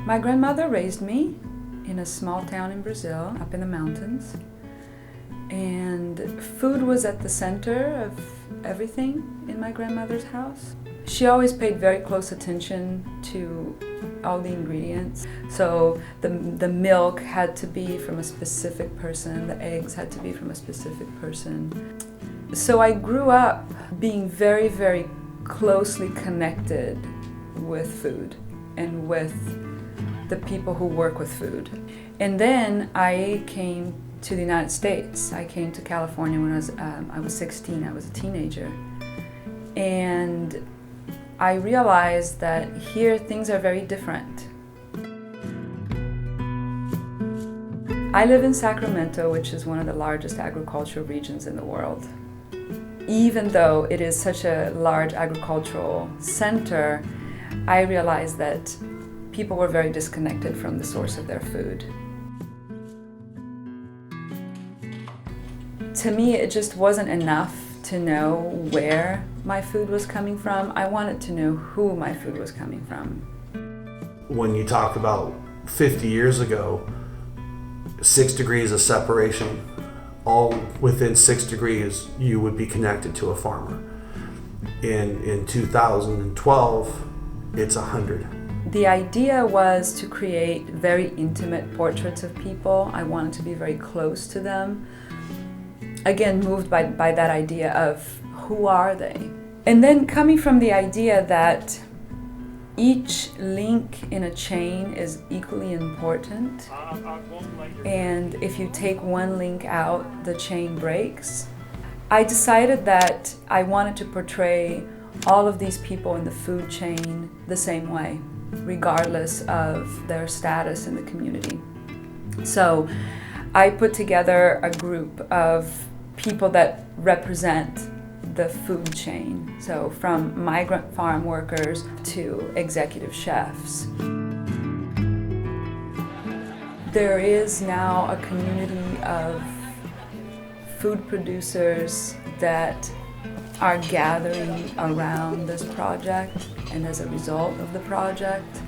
My grandmother raised me in a small town in Brazil, up in the mountains. And food was at the center of everything in my grandmother's house. She always paid very close attention to all the ingredients. So the milk had to be from a specific person, the eggs had to be from a specific person. So I grew up being very, very closely connected with food and with the people who work with food. And then I came to the United States. I came to California when I was 16. I was a teenager. And I realized that here things are very different. I live in Sacramento, which is one of the largest agricultural regions in the world. Even though it is such a large agricultural center, I realized that people were very disconnected from the source of their food. To me, it just wasn't enough to know where my food was coming from. I wanted to know who my food was coming from. When you talk about 50 years ago, 6 degrees of separation, all within 6 degrees you would be connected to a farmer. In 2012, it's 100. The idea was to create very intimate portraits of people. I wanted to be very close to them. Again, moved by that idea of who are they? And then coming from the idea that each link in a chain is equally important. And if you take one link out, the chain breaks. I decided that I wanted to portray all of these people in the food chain the same way, regardless of their status in the community. So I put together a group of people that represent the food chain, so from migrant farm workers to executive chefs. There is now a community of food producers that are gathering around this project, and as a result of the project,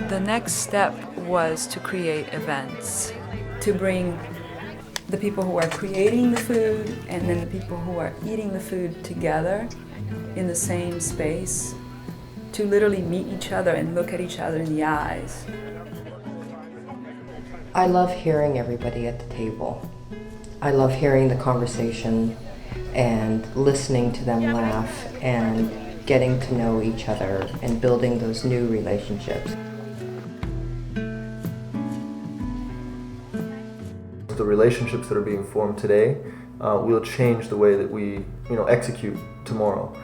the next step was to create events, to bring the people who are creating the food and then the people who are eating the food together in the same space, to literally meet each other and look at each other in the eyes. I love hearing everybody at the table. I love hearing the conversation and listening to them laugh and getting to know each other and building those new relationships. The relationships that are being formed today will change the way that we, execute tomorrow.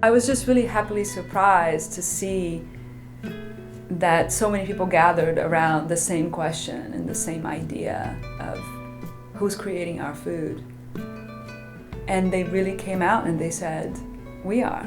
I was just really happily surprised to see that so many people gathered around the same question and the same idea of who's creating our food. And they really came out and they said, we are.